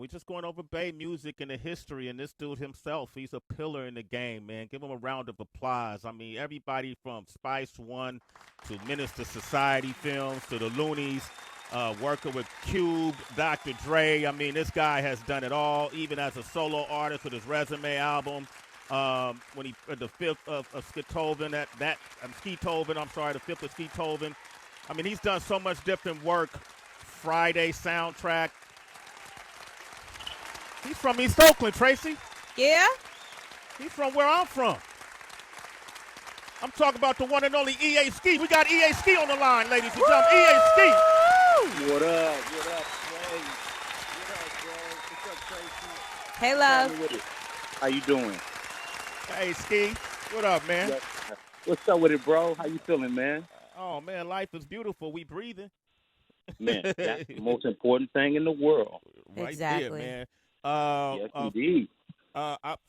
We're just going over Bay music and the history, and this dude himself, he's a pillar in the game, man. Give him a round of applause. I mean, everybody from Spice One to Minister Society Films to the Loonies, working with Cube, Dr. Dre. I mean, this guy has done it all, even as a solo artist with his Resume album. When he the fifth of Skitoven, Skitoven, I'm sorry, the fifth of Skitoven. I mean, he's done so much different work. Friday soundtrack. He's from East Oakland, Tracy. Yeah? He's from where I'm from. I'm talking about the one and only EA Ski. We got EA Ski on the line, ladies and gentlemen. EA Ski. What up? What up, Sway? What up, bro? What's up, Tracy? Hey, love. How you doing? Hey, Ski. What up, man? What's up with it, bro? How you feeling, man? Oh, man, life is beautiful. We breathing. Man, that's the most important thing in the world. Right Exactly. there, man. Yes, indeed.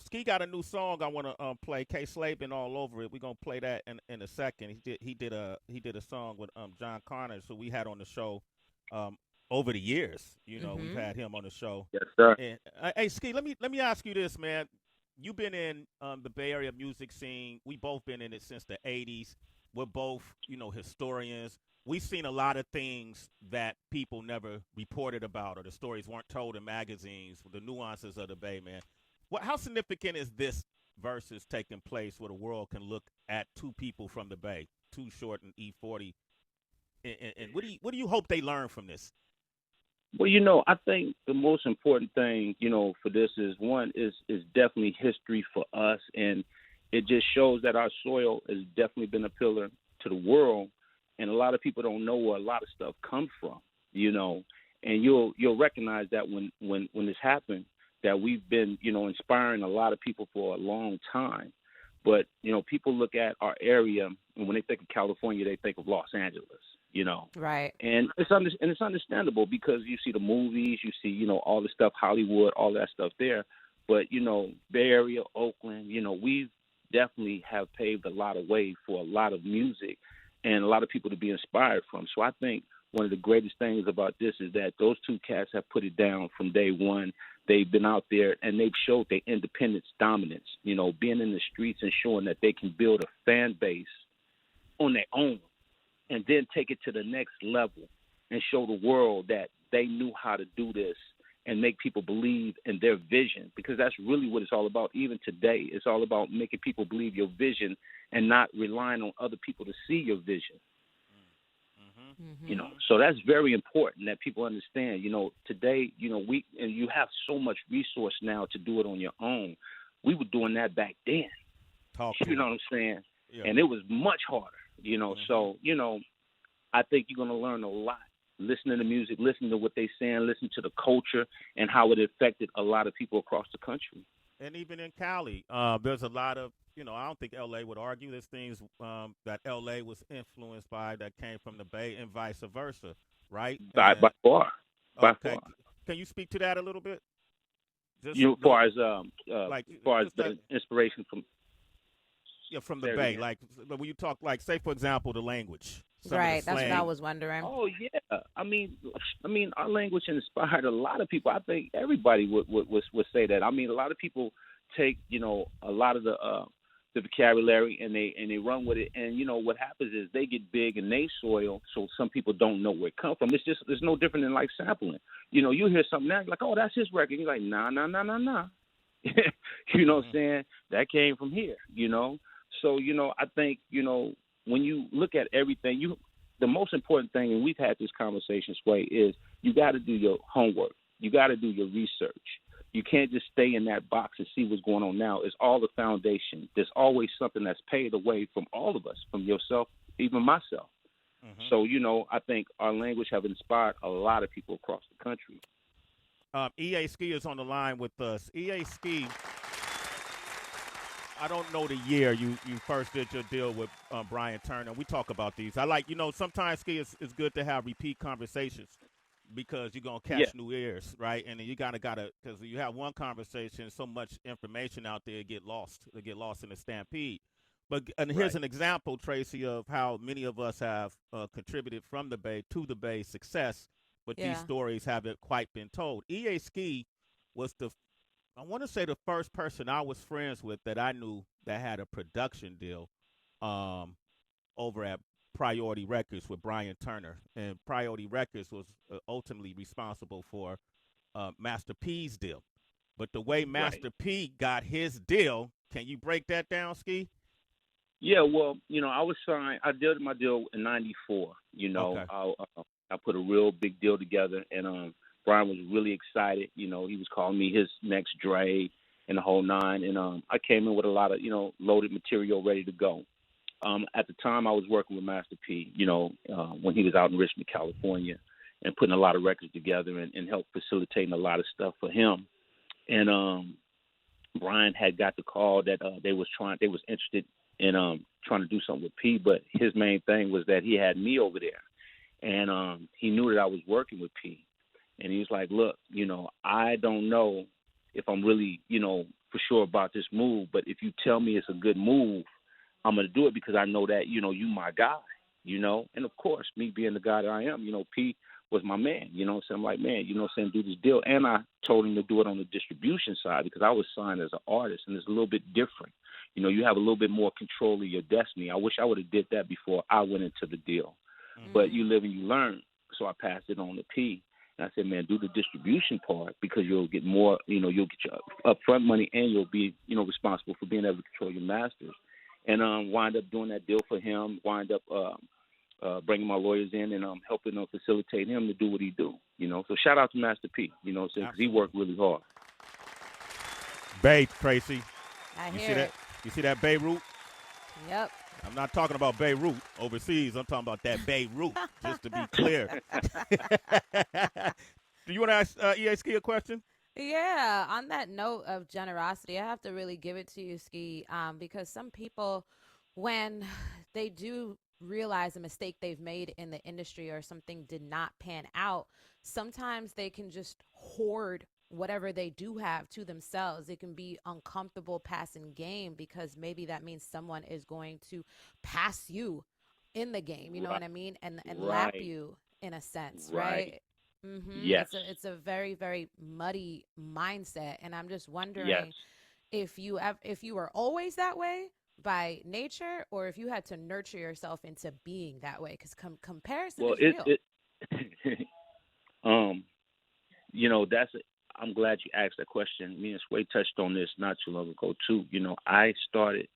Ski got a new song I want to play. K. Slade been all over it. We're gonna play that in a second. He did a song with John Connors, who we had on the show over the years. You know, we've had him on the show. Yes, sir. And, hey, Ski, let me ask you this, man. You've been in the Bay Area music scene. We both been in it since the '80s. We're both, historians. We've seen a lot of things that people never reported about, or the stories weren't told in magazines. The nuances of the Bay, man. How significant is this Verzuz taking place where the world can look at two people from the Bay, Too Short and E-40? And what do you hope they learn from this? Well, I think the most important thing, for this is definitely history for us, and it just shows that our soil has definitely been a pillar to the world, and a lot of people don't know where a lot of stuff comes from, and you'll recognize that when this happened, that we've been, inspiring a lot of people for a long time. But, people look at our area, and when they think of California, they think of Los Angeles, Right. And it's understandable because you see the movies, you see, all the stuff, Hollywood, all that stuff there. But, Bay Area, Oakland, we definitely have paved a lot of way for a lot of music and a lot of people to be inspired from. So I think one of the greatest things about this is that those two cats have put it down from day one. They've been out there and they've showed their independence, dominance, being in the streets and showing that they can build a fan base on their own and then take it to the next level and show the world that they knew how to do this and make people believe in their vision, because that's really what it's all about. Even today, it's all about making people believe your vision and not relying on other people to see your vision. So that's very important that people understand. Today, you have so much resource now to do it on your own. We were doing that back then. You know what I'm saying? Yeah. And it was much harder. So I think you're going to learn a lot. Listening to music, listening to what they're saying, listening to the culture and how it affected a lot of people across the country. And even in Cali, there's a lot of, I don't think L.A. would argue there's things that L.A. was influenced by that came from the Bay and vice versa, right? By far. By far. Can you speak to that a little bit? Just, as far as the inspiration from... Yeah, from the Bay. Like, when you talk, like, say, for example, the language. Right, that's what I was wondering. Oh, yeah. I mean, our language inspired a lot of people. I think everybody would say that. I mean, a lot of people take, a lot of the vocabulary and they run with it. And, what happens is they get big in their soil, so some people don't know where it comes from. It's no different than, like, sampling. You hear something now, like, oh, that's his record. You're like, nah. You know what I'm saying? That came from here, So, I think, when you look at everything, the most important thing, and we've had this conversation, Sway, is you got to do your homework. You got to do your research. You can't just stay in that box and see what's going on now. It's all the foundation. There's always something that's paid away from all of us, from yourself, even myself. So, I think our language have inspired a lot of people across the country. EA Ski is on the line with us. EA Ski, I don't know the year you first did your deal with Brian Turner. We talk about these. I like, sometimes, Ski, it's good to have repeat conversations because you're going to catch new ears, right? And then you got to, because you have one conversation, so much information out there get lost. They get lost in the stampede. And here's an example, Tracy, of how many of us have contributed from the Bay to the Bay's success, but these stories haven't quite been told. EA Ski was I want to say the first person I was friends with that I knew that had a production deal um, over at Priority Records with Brian Turner. And Priority Records was ultimately responsible for Master P's deal. But the way Right. Master P got his deal, can you break that down, Ski? Yeah, well, I was signed. I did my deal in '94. Okay. I put a real big deal together, and Brian was really excited. He was calling me his next Dre and the whole nine. And I came in with a lot of loaded material ready to go. At the time, I was working with Master P. When he was out in Richmond, California, and putting a lot of records together and helped facilitating a lot of stuff for him. And Brian had got the call that they was interested in trying to do something with P, but his main thing was that he had me over there, and he knew that I was working with P, and he was like, "Look, I don't know if I'm really, for sure about this move, but if you tell me it's a good move, I'm gonna do it because I know that you my guy, and of course, me being the guy that I am, P was my man, so I'm like, man, do this deal. And I told him to do it on the distribution side because I was signed as an artist, and it's a little bit different. You have a little bit more control of your destiny. I wish I would have did that before I went into the deal. Mm-hmm. But you live and you learn. So I passed it on to P. And I said, man, do the distribution part because you'll get more, you'll get your upfront money and you'll be, responsible for being able to control your masters. And wind up doing that deal for him, wind up bringing my lawyers in and helping facilitate him to do what he do. So shout out to Master P, because he worked really hard. Bay, Tracy. I you hear see it. that? You see that Beirut? Yep. I'm not talking about Beirut overseas. I'm talking about that Beirut, just to be clear. Do you want to ask EA Ski a question? Yeah, on that note of generosity, I have to really give it to you, Ski, because some people, when they do realize a mistake they've made in the industry or something did not pan out, sometimes they can just hoard whatever they do have to themselves. It can be uncomfortable passing game because maybe that means someone is going to pass you in the game, you know what I mean? And lap Right. you in a sense, Right. right? Mm-hmm. Yes. It's a very, very muddy mindset, and I'm just wondering Yes. if you were always that way by nature, or if you had to nurture yourself into being that way, because comparison is real. I'm glad you asked that question. Me and Sway touched on this not too long ago too. I started,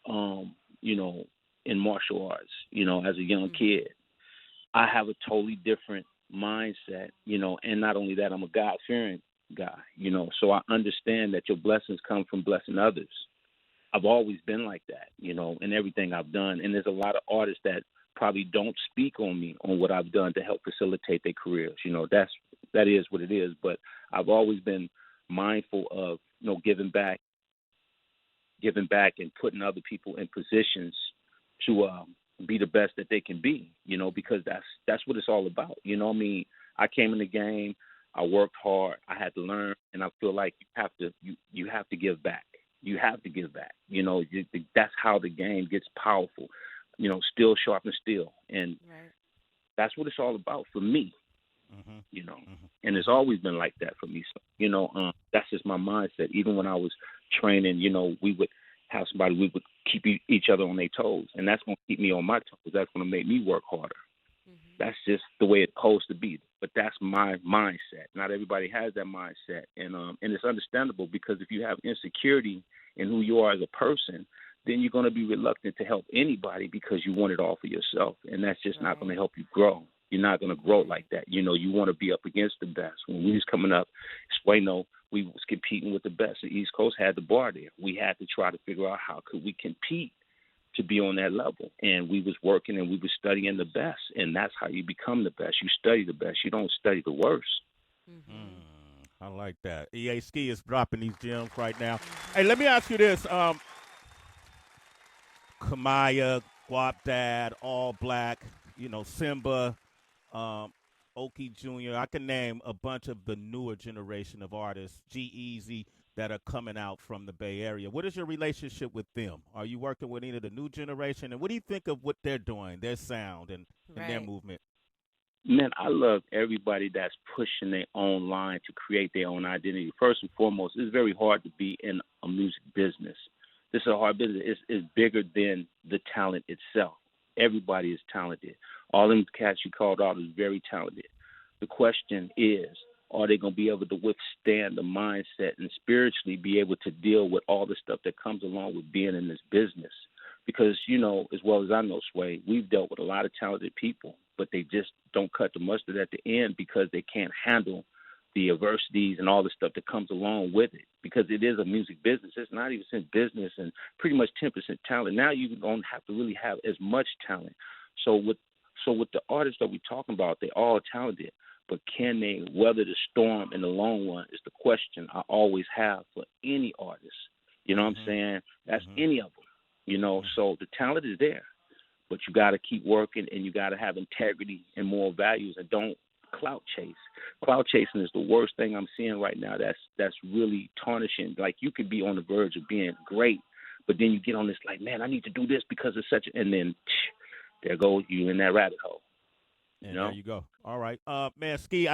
in martial arts, as a young kid. I have a totally different mindset, and not only that, I'm a God-fearing guy, so I understand that your blessings come from blessing others. I've always been like that, in everything I've done. And there's a lot of artists that probably don't speak on me, on what I've done to help facilitate their careers. That is what it is. But I've always been mindful of, giving back and putting other people in positions to be the best that they can be, because that's what it's all about. I came in the game, I worked hard, I had to learn, and I feel like you have to give back. You have to give back. That's how the game gets powerful. Steel sharpens steel, and that's what it's all about for me. And it's always been like that for me. So, that's just my mindset. Even when I was training, we would have somebody, we would keep each other on their toes, and that's going to keep me on my toes. That's going to make me work harder. That's just the way it's supposed to be. But that's my mindset. Not everybody has that mindset, and it's understandable because if you have insecurity in who you are as a person, then you're going to be reluctant to help anybody because you want it all for yourself, and that's just not going to help you grow. You're not going to grow like that. You want to be up against the best. When we was coming up, we was competing with the best. The East Coast had the bar there. We had to try to figure out how could we compete to be on that level. And we was working and we was studying the best. And that's how you become the best. You study the best. You don't study the worst. I like that. EA Ski is dropping these gems right now. Hey, let me ask you this. Kamaya, Guap Dad, All Black, Simba, Aoki Jr. I can name a bunch of the newer generation of artists, G-Eazy, that are coming out from the Bay Area. What is your relationship with them? Are you working with any of the new generation? And what do you think of what they're doing, their sound and their movement? Man, I love everybody that's pushing their own line to create their own identity. First and foremost, it's very hard to be in a music business. This is a hard business. It's bigger than the talent itself. Everybody is talented. All them cats you called out is very talented. The question is, are they going to be able to withstand the mindset and spiritually be able to deal with all the stuff that comes along with being in this business? Because, you know, as well as I know, Sway, we've dealt with a lot of talented people, but they just don't cut the mustard at the end because they can't handle the adversities and all the stuff that comes along with it. Because it is a music business. It's 90% business and pretty much 10% talent. Now you don't have to really have as much talent. So with the artists that we're talking about, they're all talented. But can they weather the storm in the long run is the question I always have for any artist. You know what I'm saying? That's any of them. You know, so the talent is there, but you got to keep working and you got to have integrity and moral values and don't clout chase. Clout chasing is the worst thing I'm seeing right now. That's really tarnishing. Like, you could be on the verge of being great, but then you get on this like, man, I need to do this because it's such a, and then there goes you in that rabbit hole. And there you go. All right. Man, Ski,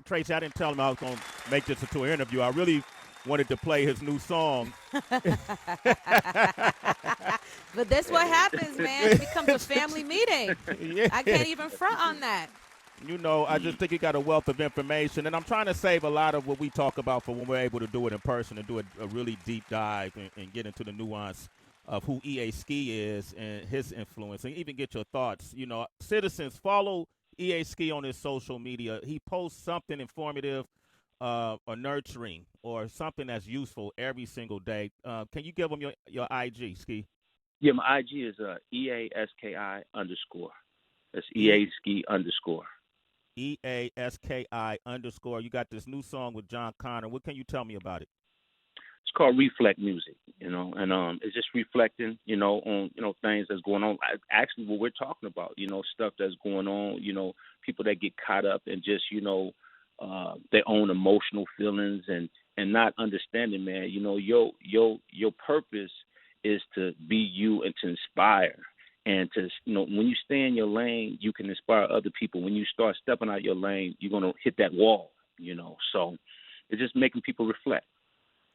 Tracy, I didn't tell him I was going to make this into an interview. I really wanted to play his new song. But that's what happens, man. It becomes a family meeting. Yeah. I can't even front on that. You know, I just think he got a wealth of information, and I'm trying to save a lot of what we talk about for when we're able to do it in person and do a really deep dive and get into the nuance of who EA Ski is and his influence, and even get your thoughts. You know, citizens, follow EA Ski on his social media. He posts something informative or nurturing or something that's useful every single day. Can you give him your IG, Ski? Yeah, my IG is EASKI_. That's EA Ski _. EASKI_. You got this new song with John Connor. What can you tell me about it? It's called Reflect Music, you know, and it's just reflecting, you know, on, you know, things that's going on. Actually, what we're talking about, you know, stuff that's going on, you know, people that get caught up in just, you know, their own emotional feelings and not understanding, man. You know, your purpose is to be you and to inspire. And to, you know, when you stay in your lane, you can inspire other people. When you start stepping out your lane, you're going to hit that wall, you know. So it's just making people reflect.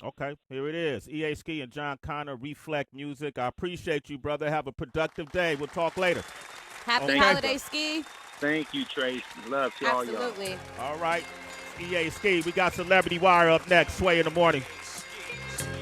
Okay, here it is. EA Ski and John Connor, Reflect Music. I appreciate you, brother. Have a productive day. We'll talk later. Happy holiday, Ski. Thank you, Trace. Love to all y'all. Absolutely. All right. EA Ski. We got Celebrity Wire up next. Sway in the morning.